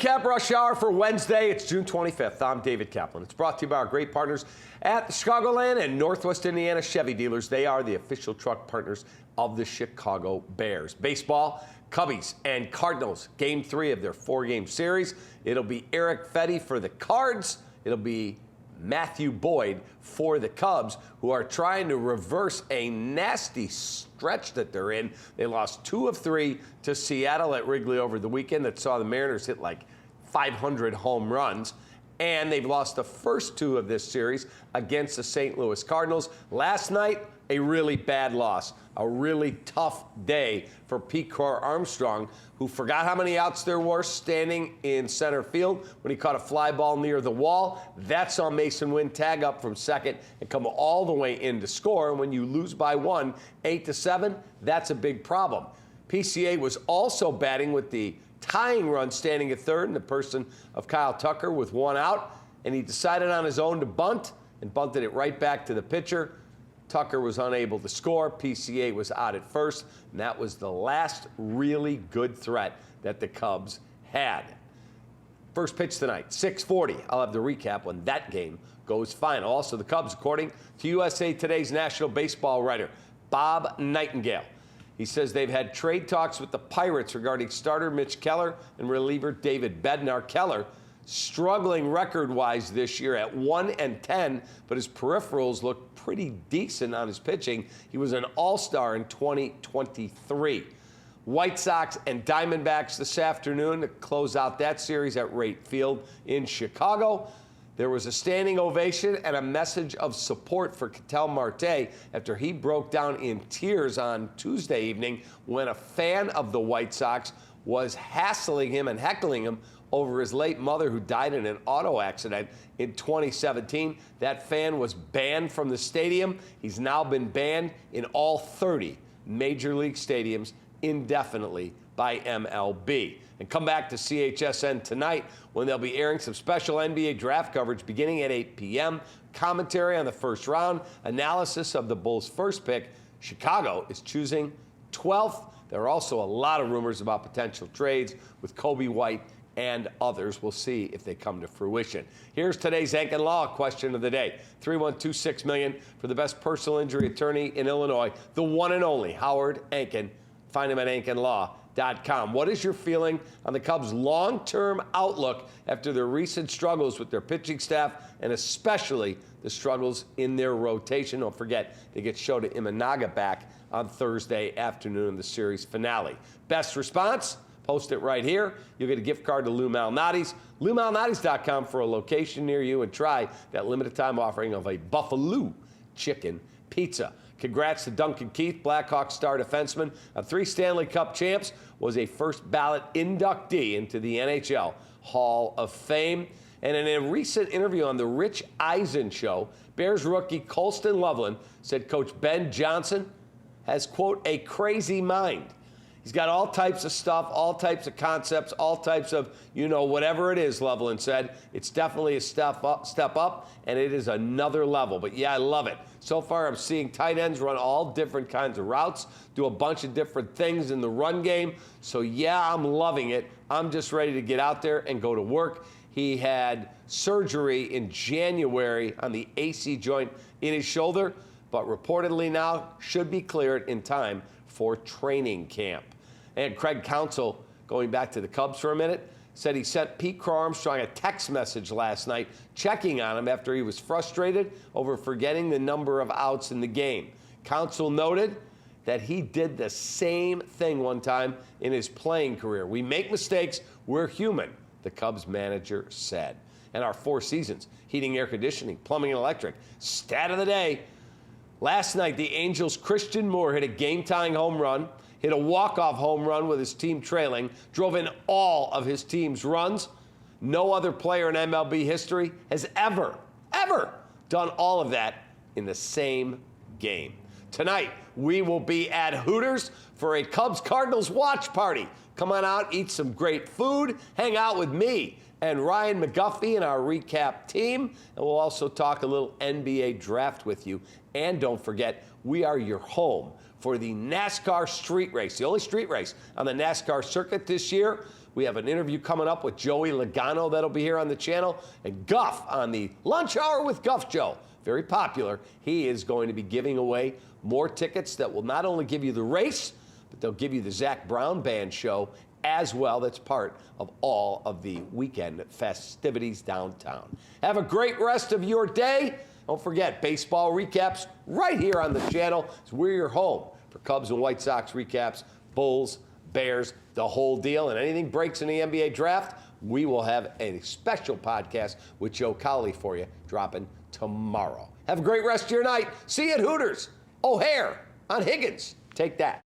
Recap Rush Hour for Wednesday. It's June 25th. I'm David Kaplan. It's brought to you by our great partners at the Chicagoland and Northwest Indiana Chevy dealers. They are the official truck partners of the Chicago Bears. Baseball, Cubbies and Cardinals. Game 3 of their 4-game series. It'll be Eric Fetty for the Cards. It'll be Matthew Boyd for the Cubs, who are trying to reverse a nasty stretch that they're in. They lost 2 of 3 to Seattle at Wrigley over the weekend that saw the Mariners hit like 500 home runs. And they've lost the first 2 of this series against the St. Louis Cardinals. Last night, a really bad loss, a really tough day for Pete Crow-Armstrong, who forgot how many outs there were standing in center field when he caught a fly ball near the wall. That saw Mason Wynn tag up from second and come all the way in to score. And when you lose by 1, 8-7, that's a big problem. PCA was also batting with the tying run standing at third in the person of Kyle Tucker with 1 out, and he decided on his own to bunt and bunted it right back to the pitcher. Tucker was unable to score. PCA was out at first, and that was the last really good threat that the Cubs had. First pitch tonight, 6:40. I'll have the recap when that game goes final. Also, the Cubs, according to USA Today's national baseball writer, Bob Nightingale. He says they've had trade talks with the Pirates regarding starter Mitch Keller and reliever David Bednar. Keller struggling record-wise this year at 1-10, but his peripherals look pretty decent on his pitching. He was an all-star in 2023. White Sox and Diamondbacks this afternoon to close out that series at Rate Field in Chicago. There was a standing ovation and a message of support for Ketel Marte after he broke down in tears on Tuesday evening when a fan of the White Sox was hassling him and heckling him over his late mother who died in an auto accident in 2017. That fan was banned from the stadium. He's now been banned in all 30 major league stadiums indefinitely by MLB. And come back to CHSN tonight when they'll be airing some special NBA draft coverage beginning at 8 p.m. Commentary on the first round, analysis of the Bulls' first pick. Chicago is choosing 12th. There are also a lot of rumors about potential trades with Kobe White and others. We'll see if they come to fruition. Here's today's Ankin Law question of the day. 312-6 million for the best personal injury attorney in Illinois, the one and only Howard Ankin. Find him at AnkinLaw.com. What is your feeling on the Cubs' long-term outlook after their recent struggles with their pitching staff and especially the struggles in their rotation? Don't forget, they get Shota Imanaga back on Thursday afternoon in the series finale. Best response? Post it right here. You'll get a gift card to Lou Malnati's. LouMalnati's.com for a location near you and try that limited time offering of a Buffalo chicken pizza. Congrats to Duncan Keith, Blackhawks star defenseman, a 3 Stanley Cup champs, was a first ballot inductee into the NHL Hall of Fame. And in a recent interview on the Rich Eisen Show, Bears rookie Colston Loveland said Coach Ben Johnson has, quote, a crazy mind. He's got all types of stuff, all types of concepts, all types of, whatever it is, Loveland said. It's definitely a step up, and it is another level. But, yeah, I love it. So far, I'm seeing tight ends run all different kinds of routes, do a bunch of different things in the run game. So, yeah, I'm loving it. I'm just ready to get out there and go to work. He had surgery in January on the AC joint in his shoulder, but reportedly now should be cleared in time for training camp. And Craig Counsell, going back to the Cubs for a minute, said he sent Pete Crow-Armstrong a text message last night checking on him after he was frustrated over forgetting the number of outs in the game. Counsell noted that he did the same thing one time in his playing career. We make mistakes, we're human, the Cubs manager said. And our 4 seasons, heating, air conditioning, plumbing, and electric. Stat of the day. Last night, the Angels' Christian Moore hit a game-tying home run, hit a walk-off home run with his team trailing, drove in all of his team's runs. No other player in MLB history has ever done all of that in the same game. Tonight, we will be at Hooters for a Cubs-Cardinals watch party. Come on out, eat some great food, hang out with me and Ryan McGuffey and our recap team. And we'll also talk a little NBA draft with you. And don't forget, we are your home for the NASCAR street race, the only street race on the NASCAR circuit this year. We have an interview coming up with Joey Logano that'll be here on the channel, and Guff on the Lunch Hour with Guff Joe. Very popular. He is going to be giving away more tickets that will not only give you the race, but they'll give you the Zach Brown Band show as well. That's part of all of the weekend festivities downtown. Have a great rest of your day. Don't forget, baseball recaps right here on the channel. We're your home for Cubs and White Sox recaps, Bulls, Bears, the whole deal. And anything breaks in the NBA draft, we will have a special podcast with Joe Cowley for you dropping tomorrow. Have a great rest of your night. See you at Hooters. O'Hare on Higgins. Take that.